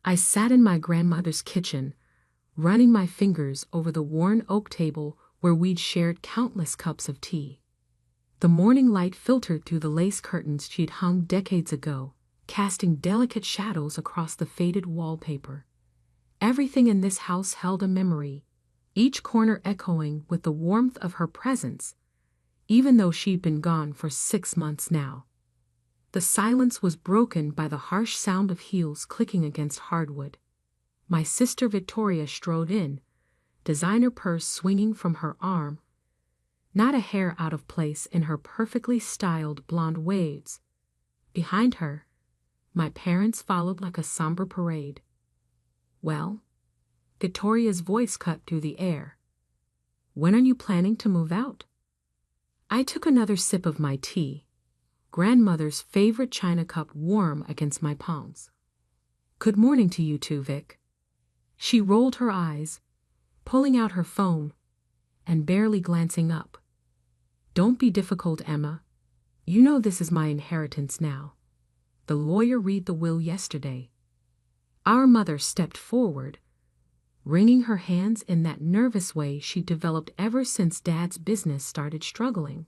I sat in my grandmother's kitchen, running my fingers over the worn oak table where we'd shared countless cups of tea. The morning light filtered through the lace curtains she'd hung decades ago, casting delicate shadows across the faded wallpaper. Everything in this house held a memory, each corner echoing with the warmth of her presence, even though she'd been gone for 6 months now. The silence was broken by the harsh sound of heels clicking against hardwood. My sister Victoria strode in, designer purse swinging from her arm, not a hair out of place in her perfectly styled blonde waves. Behind her, my parents followed like a somber parade. "Well?" Victoria's voice cut through the air. "When are you planning to move out?" I took another sip of my tea, grandmother's favorite china cup warm against my palms. "Good morning to you too, Vic." She rolled her eyes, pulling out her phone, and barely glancing up. "Don't be difficult, Emma. You know this is my inheritance now. The lawyer read the will yesterday." Our mother stepped forward, wringing her hands in that nervous way she developed ever since Dad's business started struggling.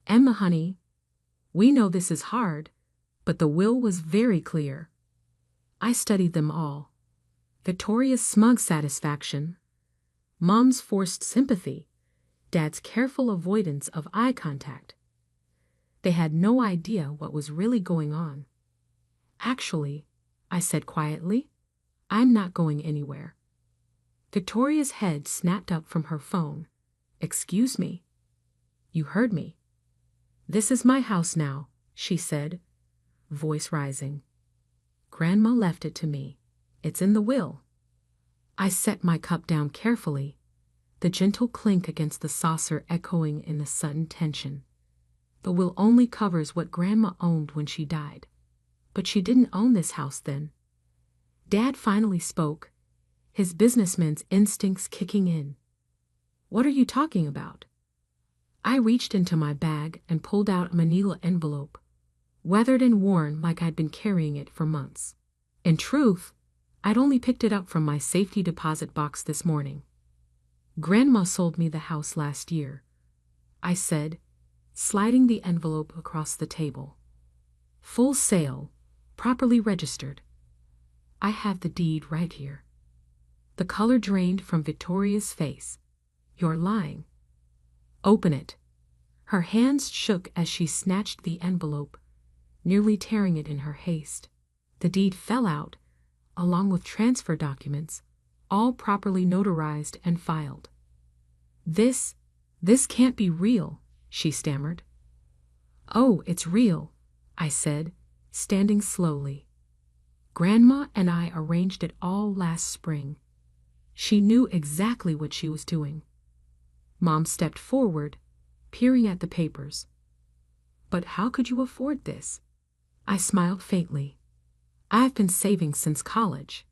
"Emma, honey, we know this is hard, but the will was very clear." I studied them all. Victoria's smug satisfaction, Mom's forced sympathy, Dad's careful avoidance of eye contact. They had no idea what was really going on. "Actually," I said quietly, "I'm not going anywhere." Victoria's head snapped up from her phone. "Excuse me." "You heard me. This is my house now," she said, voice rising. "Grandma left it to me. It's in the will." I set my cup down carefully, the gentle clink against the saucer echoing in the sudden tension. The will only covers what Grandma owned when she died. But she didn't own this house then. Dad finally spoke, his businessman's instincts kicking in. "What are you talking about?" I reached into my bag and pulled out a manila envelope, weathered and worn like I'd been carrying it for months. In truth, I'd only picked it up from my safety deposit box this morning. "Grandma sold me the house last year," I said, sliding the envelope across the table. "Full sale, properly registered. I have the deed right here." The color drained from Victoria's face. "You're lying." "Open it." Her hands shook as she snatched the envelope, nearly tearing it in her haste. The deed fell out, along with transfer documents, all properly notarized and filed. This can't be real," she stammered. "Oh, it's real," I said, standing slowly. "Grandma and I arranged it all last spring. She knew exactly what she was doing." Mom stepped forward, peering at the papers. "But how could you afford this?" I smiled faintly. "I've been saving since college.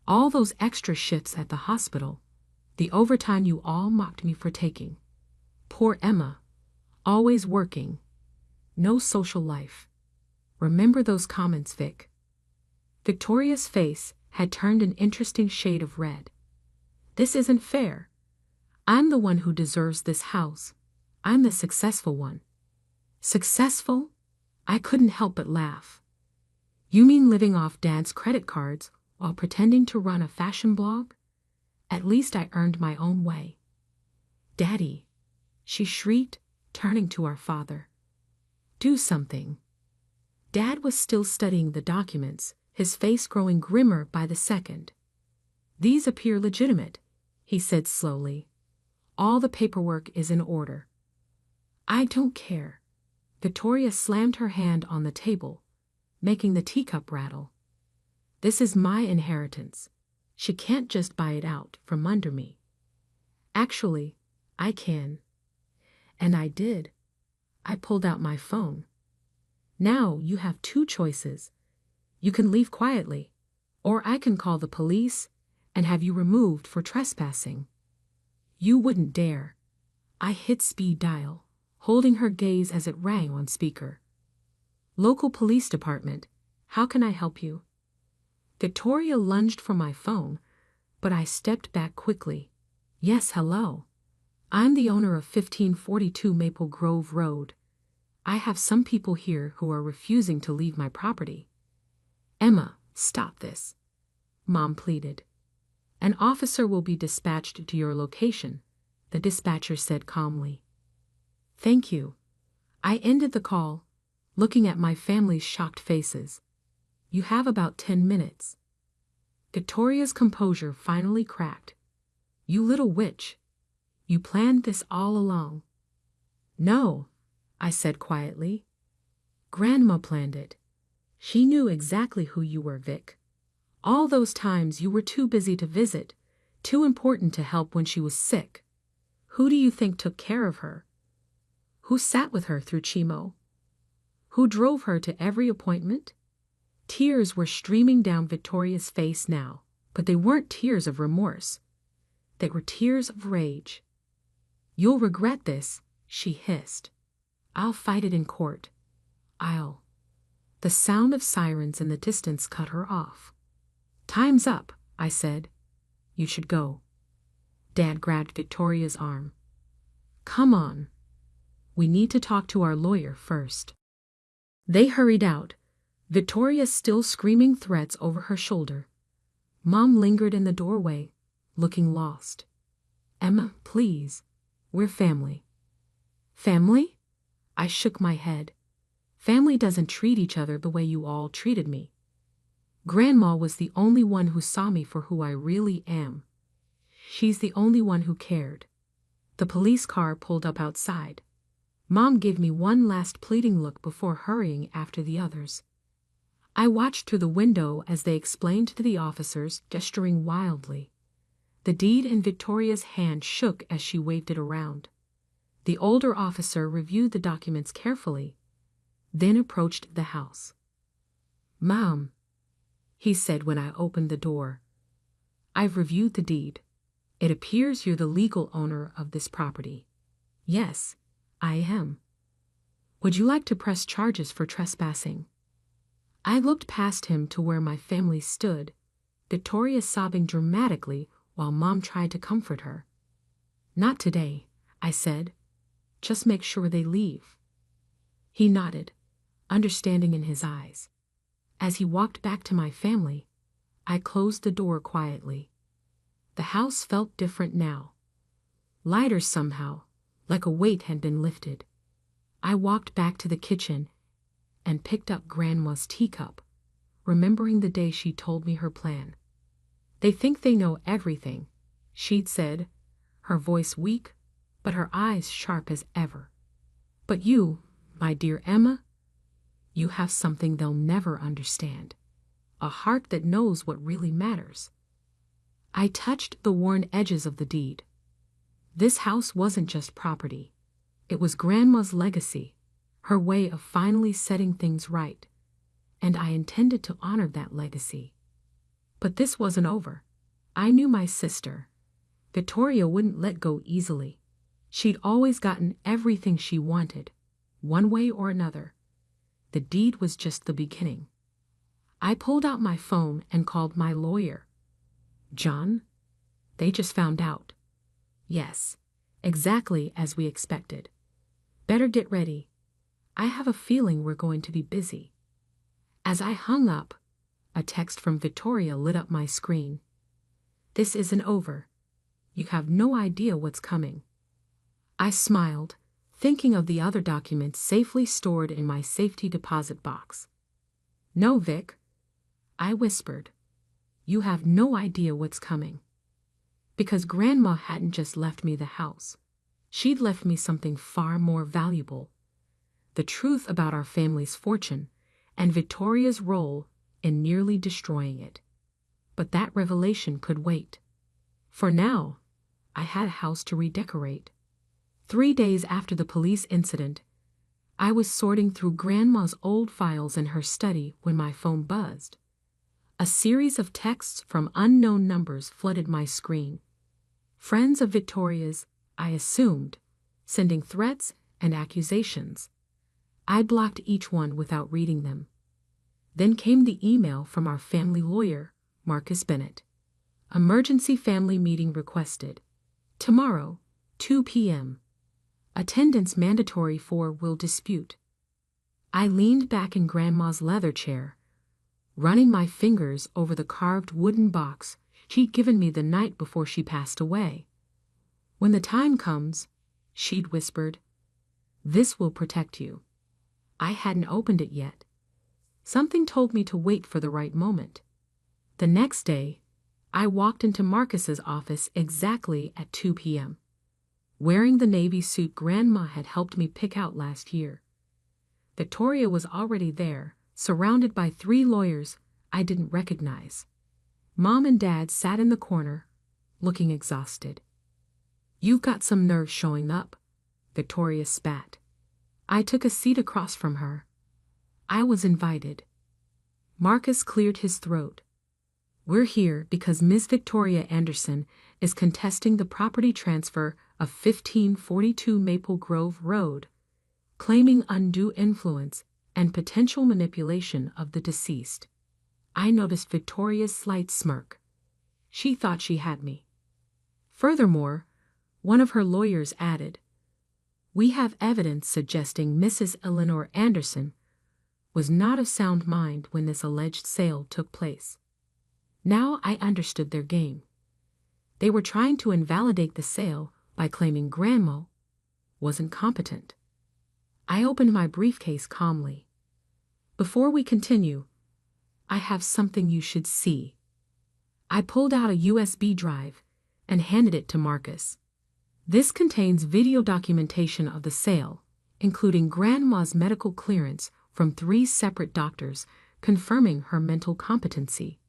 All those extra shifts at the hospital, the overtime you all mocked me for taking. Poor Emma, always working, no social life. Remember those comments, Vic?" Victoria's face had turned an interesting shade of red. "This isn't fair. I'm the one who deserves this house. I'm the successful one." "Successful?" I couldn't help but laugh. "You mean living off Dad's credit cards while pretending to run a fashion blog? At least I earned my own way." "Daddy," she shrieked, turning to our father. "Do something." Dad was still studying the documents, his face growing grimmer by the second. "These appear legitimate," he said slowly. "All the paperwork is in order." "I don't care." Victoria slammed her hand on the table, making the teacup rattle. "This is my inheritance. She can't just buy it out from under me." "Actually, I can." And I did. I pulled out my phone. "Now you have 2 choices. You can leave quietly, or I can call the police and have you removed for trespassing." "You wouldn't dare." I hit speed dial, holding her gaze as it rang on speaker. "Local police department. How can I help you?" Victoria lunged for my phone, but I stepped back quickly. Yes, hello. I'm the owner of 1542 Maple Grove Road. I have some people here who are refusing to leave my property. Emma, stop this. Mom pleaded. An officer will be dispatched to your location, the dispatcher said calmly. Thank you. I ended the call, looking at my family's shocked faces. You have about 10 minutes. Victoria's composure finally cracked. You little witch. You planned this all along. No, I said quietly. Grandma planned it. She knew exactly who you were, Vic. All those times you were too busy to visit, too important to help when she was sick. Who do you think took care of her? Who sat with her through chemo? Who drove her to every appointment? Tears were streaming down Victoria's face now, but they weren't tears of remorse. They were tears of rage. You'll regret this, she hissed. I'll fight it in court. The sound of sirens in the distance cut her off. Time's up, I said. You should go. Dad grabbed Victoria's arm. Come on. We need to talk to our lawyer first. They hurried out, Victoria still screaming threats over her shoulder. Mom lingered in the doorway, looking lost. Emma, please. We're family. Family? I shook my head. Family doesn't treat each other the way you all treated me. Grandma was the only one who saw me for who I really am. She's the only one who cared. The police car pulled up outside. Mom gave me one last pleading look before hurrying after the others. I watched through the window as they explained to the officers, gesturing wildly. The deed in Victoria's hand shook as she waved it around. The older officer reviewed the documents carefully, then approached the house. Mom, he said when I opened the door. I've reviewed the deed. It appears you're the legal owner of this property. Yes, I am. Would you like to press charges for trespassing? I looked past him to where my family stood, Victoria sobbing dramatically while Mom tried to comfort her. Not today, I said. Just make sure they leave. He nodded, understanding in his eyes. As he walked back to my family, I closed the door quietly. The house felt different now. Lighter somehow, like a weight had been lifted. I walked back to the kitchen and picked up Grandma's teacup, remembering the day she told me her plan. They think they know everything, she'd said, her voice weak, but her eyes sharp as ever. But you, my dear Emma, you have something they'll never understand. A heart that knows what really matters. I touched the worn edges of the deed. This house wasn't just property. It was Grandma's legacy, her way of finally setting things right. And I intended to honor that legacy. But this wasn't over. I knew my sister. Victoria wouldn't let go easily. She'd always gotten everything she wanted, one way or another. The deed was just the beginning. I pulled out my phone and called my lawyer. John? They just found out. Yes, exactly as we expected. Better get ready. I have a feeling we're going to be busy. As I hung up, a text from Victoria lit up my screen. This isn't over. You have no idea what's coming. I smiled, thinking of the other documents safely stored in my safety deposit box. No, Vic, I whispered. You have no idea what's coming. Because Grandma hadn't just left me the house. She'd left me something far more valuable. The truth about our family's fortune and Victoria's role in nearly destroying it. But that revelation could wait. For now, I had a house to redecorate. 3 days after the police incident, I was sorting through Grandma's old files in her study when my phone buzzed. A series of texts from unknown numbers flooded my screen. Friends of Victoria's, I assumed, sending threats and accusations. I blocked each one without reading them. Then came the email from our family lawyer, Marcus Bennett. Emergency family meeting requested. Tomorrow, 2 p.m. Attendance mandatory for will dispute. I leaned back in Grandma's leather chair, running my fingers over the carved wooden box she'd given me the night before she passed away. When the time comes, she'd whispered, this will protect you. I hadn't opened it yet. Something told me to wait for the right moment. The next day, I walked into Marcus's office exactly at 2 p.m., wearing the navy suit Grandma had helped me pick out last year. Victoria was already there, surrounded by 3 lawyers I didn't recognize. Mom and Dad sat in the corner, looking exhausted. You've got some nerve showing up, Victoria spat. I took a seat across from her. I was invited. Marcus cleared his throat. We're here because Ms. Victoria Anderson is contesting the property transfer of 1542 Maple Grove Road, claiming undue influence and potential manipulation of the deceased. I noticed Victoria's slight smirk. She thought she had me. Furthermore, one of her lawyers added, we have evidence suggesting Mrs. Eleanor Anderson was not of sound mind when this alleged sale took place. Now I understood their game. They were trying to invalidate the sale by claiming Grandma wasn't competent. I opened my briefcase calmly. Before we continue, I have something you should see. I pulled out a USB drive and handed it to Marcus. This contains video documentation of the sale, including Grandma's medical clearance from 3 separate doctors confirming her mental competency.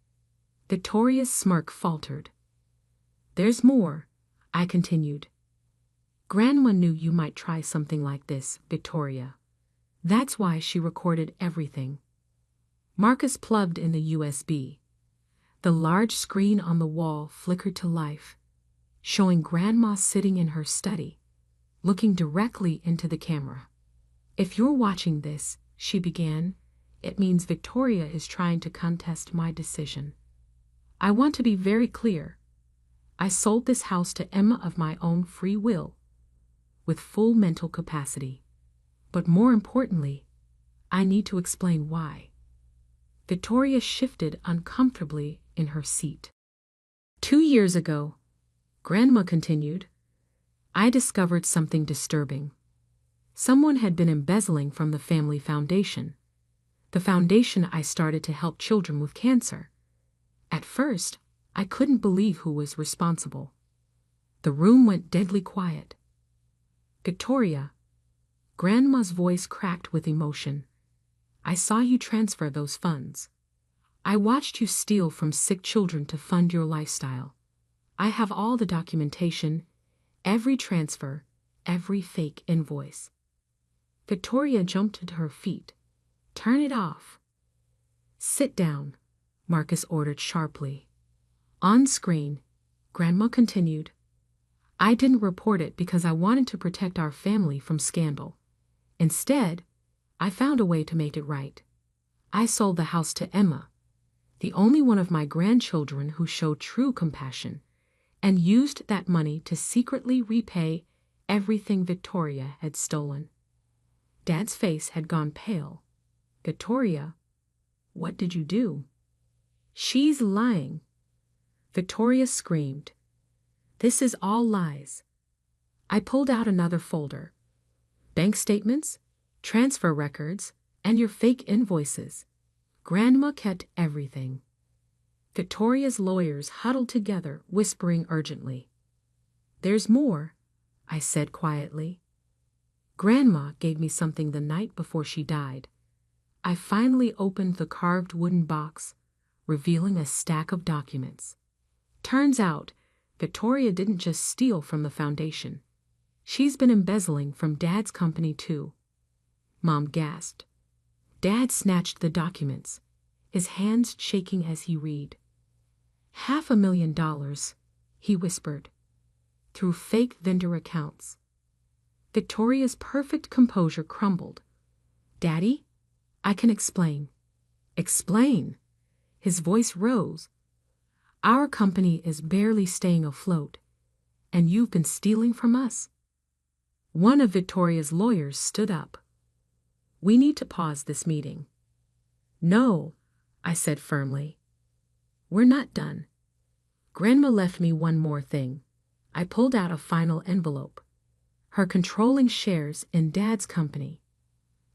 Victoria's smirk faltered. There's more, I continued. Grandma knew you might try something like this, Victoria. That's why she recorded everything. Marcus plugged in the USB. The large screen on the wall flickered to life, showing Grandma sitting in her study, looking directly into the camera. If you're watching this, she began, it means Victoria is trying to contest my decision. I want to be very clear. I sold this house to Emma of my own free will, with full mental capacity. But more importantly, I need to explain why. Victoria shifted uncomfortably in her seat. 2 years ago, Grandma continued, I discovered something disturbing. Someone had been embezzling from the family foundation, the foundation I started to help children with cancer. At first, I couldn't believe who was responsible. The room went deadly quiet. Victoria, Grandma's voice cracked with emotion. I saw you transfer those funds. I watched you steal from sick children to fund your lifestyle. I have all the documentation, every transfer, every fake invoice. Victoria jumped to her feet. Turn it off. Sit down, Marcus ordered sharply. On screen, Grandma continued, I didn't report it because I wanted to protect our family from scandal. Instead, I found a way to make it right. I sold the house to Emma, the only one of my grandchildren who showed true compassion, and used that money to secretly repay everything Victoria had stolen. Dad's face had gone pale. Victoria, what did you do? She's lying. Victoria screamed. This is all lies. I pulled out another folder. Bank statements, transfer records, and your fake invoices. Grandma kept everything. Victoria's lawyers huddled together, whispering urgently. There's more, I said quietly. Grandma gave me something the night before she died. I finally opened the carved wooden box, revealing a stack of documents. Turns out, Victoria didn't just steal from the foundation. She's been embezzling from Dad's company too. Mom gasped. Dad snatched the documents, his hands shaking as he read. $500,000, he whispered, through fake vendor accounts. Victoria's perfect composure crumbled. Daddy, I can explain. Explain. His voice rose. Our company is barely staying afloat, and you've been stealing from us?" One of Victoria's lawyers stood up. "We need to pause this meeting." "No," I said firmly. "We're not done. Grandma left me one more thing." I pulled out a final envelope. Her controlling shares in Dad's company.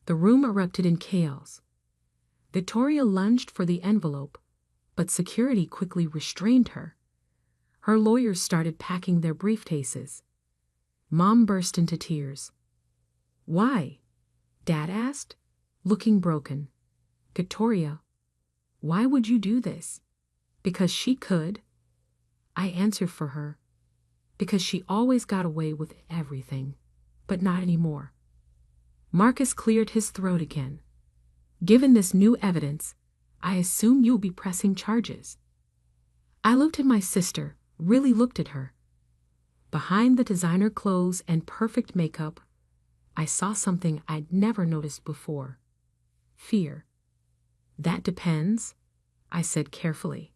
The room erupted in chaos. Victoria lunged for the envelope, but security quickly restrained her. Her lawyers started packing their briefcases. Mom burst into tears. "Why?" Dad asked, looking broken. "Victoria, why would you do this?" "Because she could." I answered for her. "Because she always got away with everything, but not anymore." Marcus cleared his throat again. "Given this new evidence, I assume you'll be pressing charges." I looked at my sister, really looked at her. Behind the designer clothes and perfect makeup, I saw something I'd never noticed before. Fear. "That depends," I said carefully.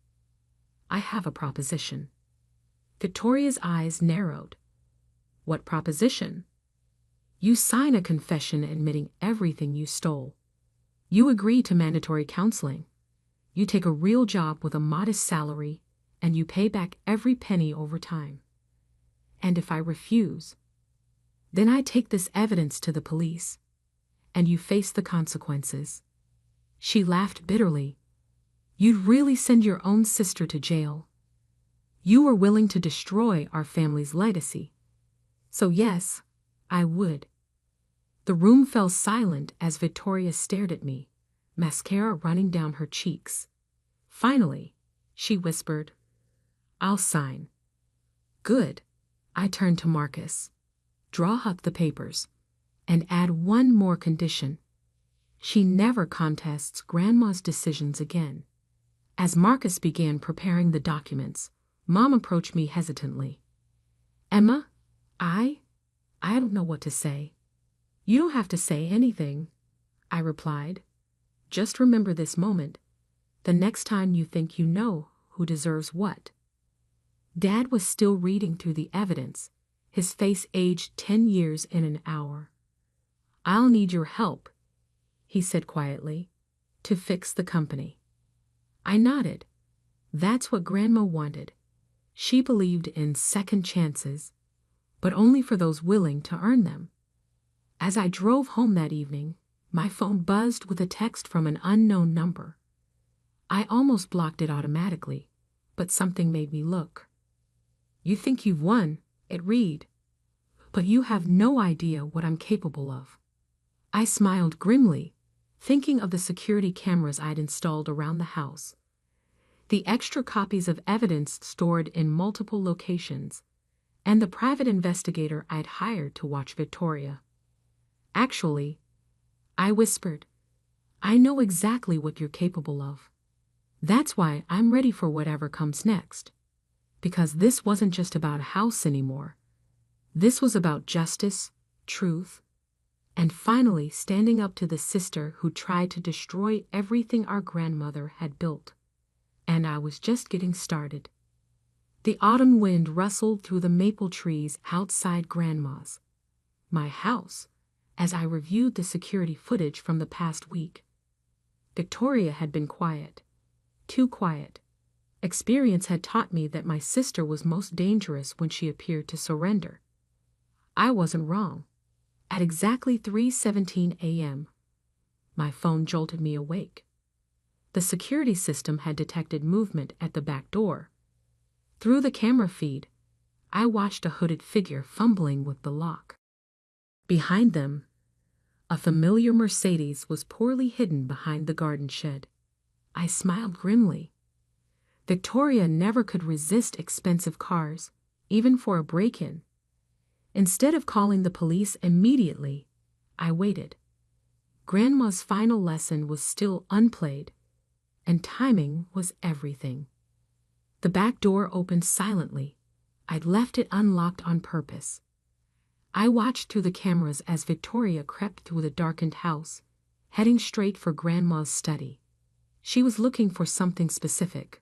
"I have a proposition." Victoria's eyes narrowed. "What proposition?" "You sign a confession admitting everything you stole. You agree to mandatory counseling. You take a real job with a modest salary, and you pay back every penny over time. And if I refuse, then I take this evidence to the police, and you face the consequences." She laughed bitterly. "You'd really send your own sister to jail. You were willing to destroy our family's legacy." "So yes, I would." The room fell silent as Victoria stared at me, mascara running down her cheeks. Finally, she whispered, "I'll sign." "Good." I turned to Marcus. "Draw up the papers, and add one more condition. She never contests Grandma's decisions again." As Marcus began preparing the documents, Mom approached me hesitantly. "Emma, I don't know what to say." "You don't have to say anything," I replied. "Just remember this moment, the next time you think you know who deserves what." Dad was still reading through the evidence, his face aged 10 years in an hour. "I'll need your help," he said quietly, "to fix the company." I nodded. That's what Grandma wanted. She believed in second chances, but only for those willing to earn them. As I drove home that evening, my phone buzzed with a text from an unknown number. I almost blocked it automatically, but something made me look. "You think you've won," it read, "but you have no idea what I'm capable of." I smiled grimly, thinking of the security cameras I'd installed around the house, the extra copies of evidence stored in multiple locations, and the private investigator I'd hired to watch Victoria. "Actually," I whispered, "I know exactly what you're capable of. That's why I'm ready for whatever comes next. Because this wasn't just about a house anymore. This was about justice, truth, and finally standing up to the sister who tried to destroy everything our grandmother had built. And I was just getting started." The autumn wind rustled through the maple trees outside Grandma's, my house, as I reviewed the security footage from the past week. Victoria had been quiet. Too quiet. Experience had taught me that my sister was most dangerous when she appeared to surrender. I wasn't wrong. At exactly 3:17 a.m., my phone jolted me awake. The security system had detected movement at the back door. Through the camera feed, I watched a hooded figure fumbling with the lock. Behind them, a familiar Mercedes was poorly hidden behind the garden shed. I smiled grimly. Victoria never could resist expensive cars, even for a break-in. Instead of calling the police immediately, I waited. Grandma's final lesson was still unplayed, and timing was everything. The back door opened silently. I'd left it unlocked on purpose. I watched through the cameras as Victoria crept through the darkened house, heading straight for Grandma's study. She was looking for something specific.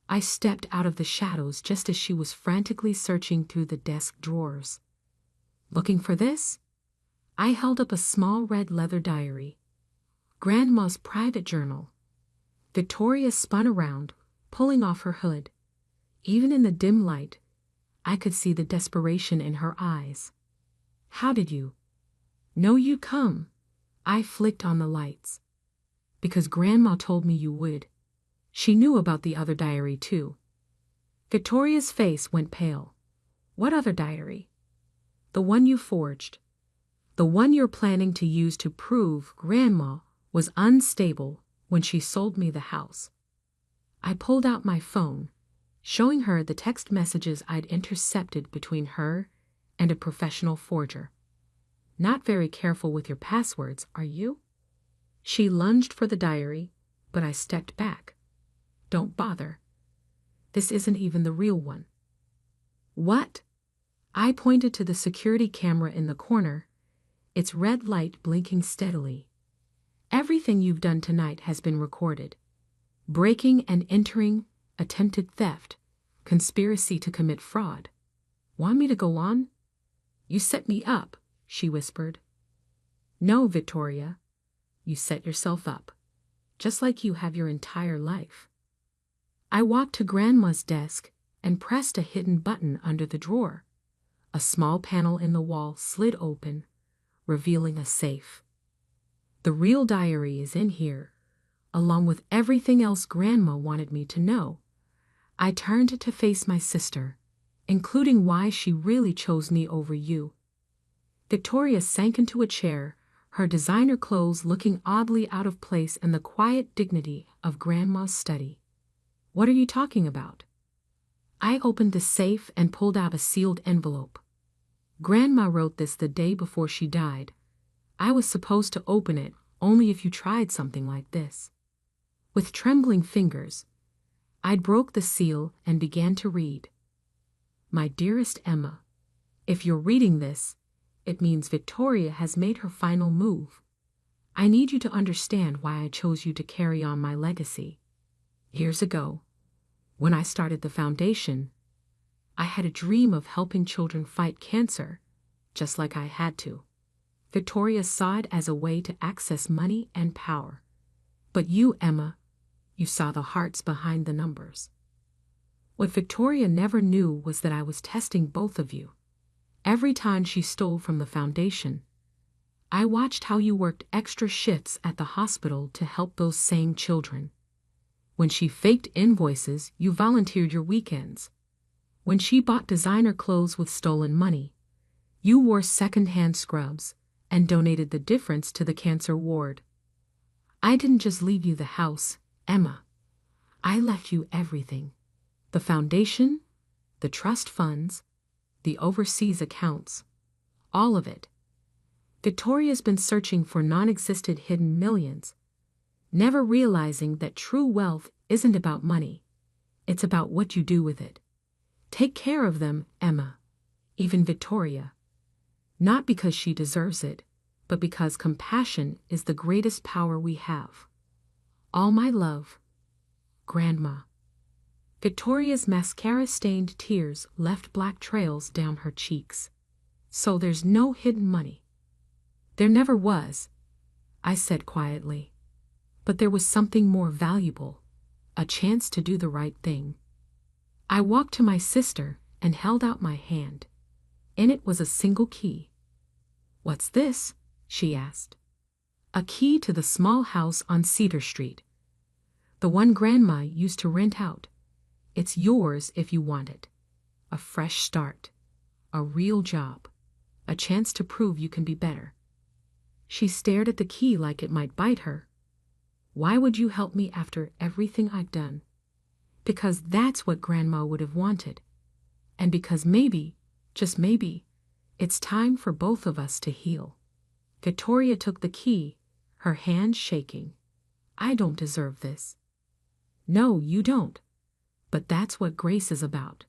I stepped out of the shadows just as she was frantically searching through the desk drawers. Looking for this? I held up a small red leather diary. Grandma's private journal. Victoria spun around, pulling off her hood. Even in the dim light, I could see the desperation in her eyes. How did you know you'd come? I flicked on the lights. Because Grandma told me you would. She knew about the other diary too. Victoria's face went pale. What other diary? The one you forged. The one you're planning to use to prove Grandma was unstable when she sold me the house. I pulled out my phone, showing her the text messages I'd intercepted between her and a professional forger. Not very careful with your passwords, are you? She lunged for the diary, but I stepped back. Don't bother. This isn't even the real one. What? I pointed to the security camera in the corner, its red light blinking steadily. Everything you've done tonight has been recorded. Breaking and entering, attempted theft, conspiracy to commit fraud. Want me to go on? You set me up, she whispered. No, Victoria. You set yourself up, just like you have your entire life. I walked to Grandma's desk and pressed a hidden button under the drawer. A small panel in the wall slid open, revealing a safe. The real diary is in here, along with everything else Grandma wanted me to know. I turned to face my sister, including why she really chose me over you. Victoria sank into a chair, her designer clothes looking oddly out of place in the quiet dignity of Grandma's study. What are you talking about? I opened the safe and pulled out a sealed envelope. Grandma wrote this the day before she died. I was supposed to open it only if you tried something like this. With trembling fingers, I broke the seal and began to read. My dearest Emma, if you're reading this, it means Victoria has made her final move. I need you to understand why I chose you to carry on my legacy. Years ago, when I started the foundation, I had a dream of helping children fight cancer, just like I had to. Victoria saw it as a way to access money and power. But you, Emma, you saw the hearts behind the numbers. What Victoria never knew was that I was testing both of you. Every time she stole from the foundation, I watched how you worked extra shifts at the hospital to help those same children. When she faked invoices, you volunteered your weekends. When she bought designer clothes with stolen money, you wore second-hand scrubs and donated the difference to the cancer ward. I didn't just leave you the house, Emma. I left you everything. The foundation, the trust funds, the overseas accounts, all of it. Victoria's been searching for non-existent hidden millions, never realizing that true wealth isn't about money. It's about what you do with it. Take care of them, Emma, even Victoria. Not because she deserves it, but because compassion is the greatest power we have. All my love, Grandma. Victoria's mascara-stained tears left black trails down her cheeks. So there's no hidden money. There never was, I said quietly. But there was something more valuable, a chance to do the right thing. I walked to my sister and held out my hand. In it was a single key. What's this? She asked. A key to the small house on Cedar Street. The one Grandma used to rent out. It's yours if you want it. A fresh start. A real job. A chance to prove you can be better. She stared at the key like it might bite her. Why would you help me after everything I've done? Because that's what Grandma would have wanted. And because maybe, just maybe, it's time for both of us to heal. Victoria took the key, her hand shaking. I don't deserve this. No, you don't. But that's what grace is about.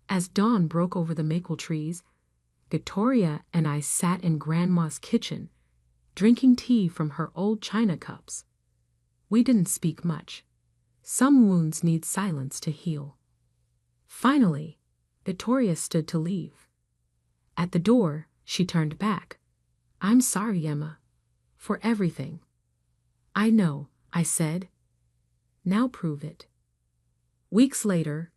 As dawn broke over the maple trees, Victoria and I sat in Grandma's kitchen, drinking tea from her old china cups. We didn't speak much, Some wounds need silence to heal. Finally, Victoria stood to leave. At the door, she turned back. I'm sorry, Emma, for everything. I know, I said. Now prove it. Weeks later,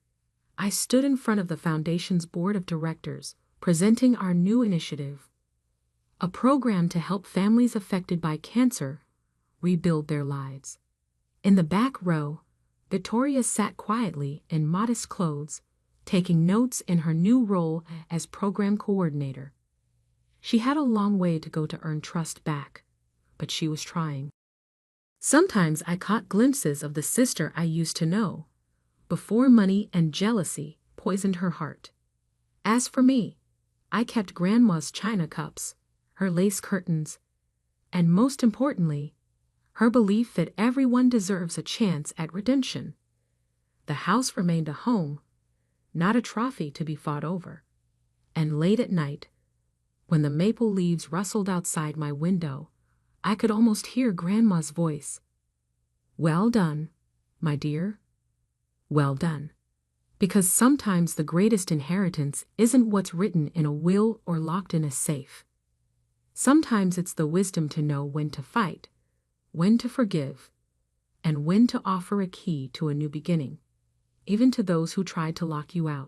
I stood in front of the Foundation's board of directors, presenting our new initiative, a program to help families affected by cancer rebuild their lives. In the back row, Victoria sat quietly in modest clothes, taking notes in her new role as program coordinator. She had a long way to go to earn trust back, but she was trying. Sometimes I caught glimpses of the sister I used to know, before money and jealousy poisoned her heart. As for me, I kept Grandma's china cups, her lace curtains, and most importantly, her belief that everyone deserves a chance at redemption. The house remained a home, not a trophy to be fought over. And late at night, when the maple leaves rustled outside my window, I could almost hear Grandma's voice. Well done, my dear. Well done. Because sometimes the greatest inheritance isn't what's written in a will or locked in a safe. Sometimes it's the wisdom to know when to fight, when to forgive, and when to offer a key to a new beginning, even to those who tried to lock you out.